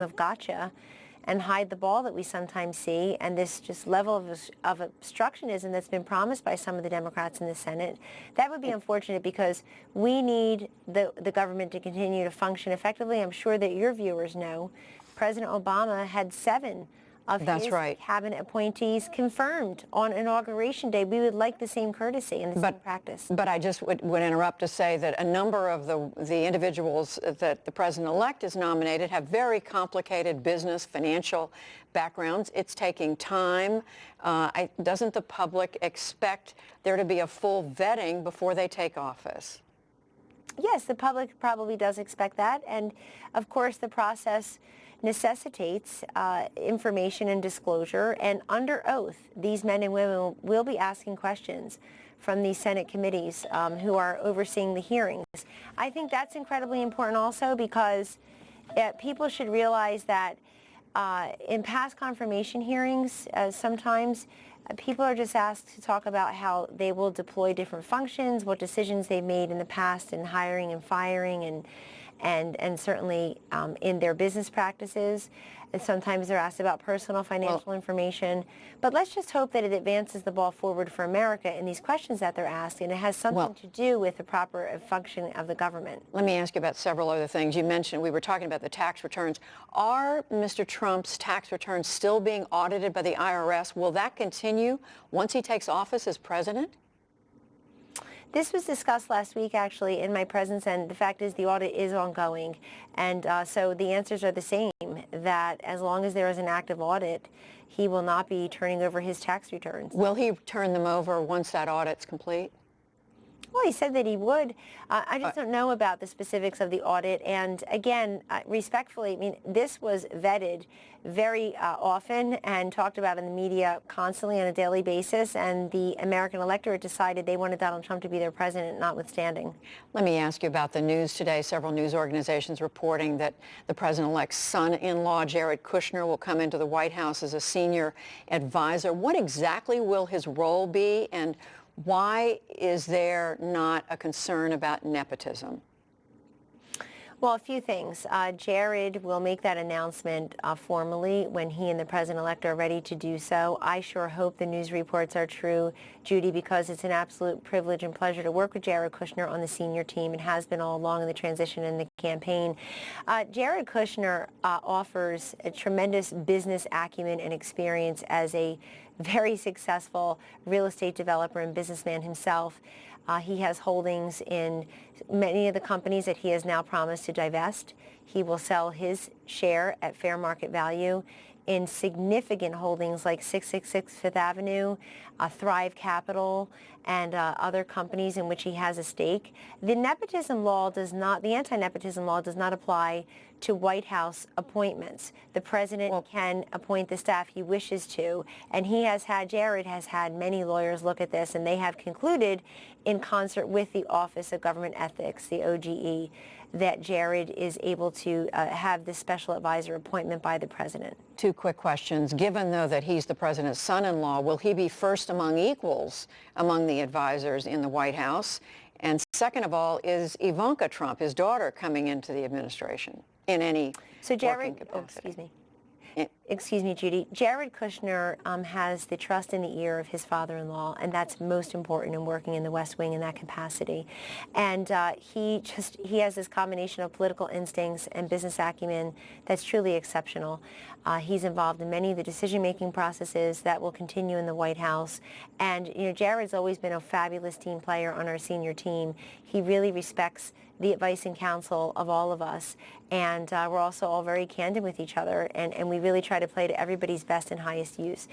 of gotcha and hide the ball that we sometimes see, and this just level of obstructionism that's been promised by some of the Democrats in the Senate. That would be unfortunate because we need the government to continue to function effectively. I'm sure that your viewers know President Obama had 7 of his cabinet appointees confirmed on Inauguration Day. We would like the same courtesy and the same practice. But I just would interrupt to say that a number of the individuals that the president-elect has nominated have very complicated business, financial backgrounds. It's taking time. Doesn't the public expect there to be a full vetting before they take office? Yes, the public probably does expect that. And of course, the process necessitates information and disclosure, and under oath, these men and women will be asking questions from these Senate committees who are overseeing the hearings. I think that's incredibly important also because people should realize that in past confirmation hearings, sometimes people are just asked to talk about how they will deploy different functions, what decisions they've made in the past in hiring and firing, and certainly in their business practices. And sometimes they're asked about personal financial information. But let's just hope that it advances the ball forward for America in these questions that they're asked, and it has something to do with the proper function of the government. Let me ask you about several other things. You mentioned, we were talking about the tax returns. Are Mr. Trump's tax returns still being audited by the IRS? Will that continue once he takes office as president? This was discussed last week, actually, in my presence, and the fact is the audit is ongoing. And so the answers are the same, that as long as there is an active audit, he will not be turning over his tax returns. Will he turn them over once that audit's complete? Well, he said that he would. I just don't know about the specifics of the audit. And again, respectfully, I mean, this was vetted very often and talked about in the media constantly on a daily basis. And the American electorate decided they wanted Donald Trump to be their president, notwithstanding. Let me ask you about the news today. Several news organizations reporting that the president-elect's son-in-law, Jared Kushner, will come into the White House as a senior advisor. What exactly will his role be, and why is there not a concern about nepotism? Well, a few things. Jared will make that announcement formally when he and the president-elect are ready to do so. I sure hope the news reports are true, Judy, because it's an absolute privilege and pleasure to work with Jared Kushner on the senior team and has been all along in the transition and the campaign. Jared Kushner offers a tremendous business acumen and experience as a very successful real estate developer and businessman himself. He has holdings in many of the companies that he has now promised to divest. He will sell his share at fair market value in significant holdings like 666 Fifth Avenue, Thrive Capital, and other companies in which he has a stake. The nepotism law does not, the anti-nepotism law does not apply to White House appointments. The president can appoint the staff he wishes to, and Jared has had many lawyers look at this, and they have concluded in concert with the Office of Government Ethics, the OGE, that Jared is able to have this special advisor appointment by the president. 2 quick questions. Given, though, that he's the president's son-in-law, will he be first among equals among the advisors in the White House? And second of all, is Ivanka Trump, his daughter, coming into the administration in any working capacity? Excuse me, Judy. Jared Kushner has the trust and the ear of his father-in-law, and that's most important in working in the West Wing in that capacity. And he has this combination of political instincts and business acumen that's truly exceptional. He's involved in many of the decision-making processes that will continue in the White House. And, you know, Jared's always been a fabulous team player on our senior team. He really respects the advice and counsel of all of us. And we're also all very candid with each other, and we really try to play to everybody's best and highest use.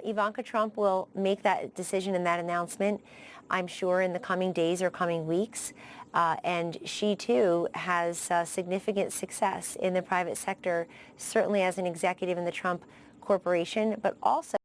Ivanka Trump will make that decision and that announcement, I'm sure, in the coming days or coming weeks. And she, too, has significant success in the private sector, certainly as an executive in the Trump Corporation, but also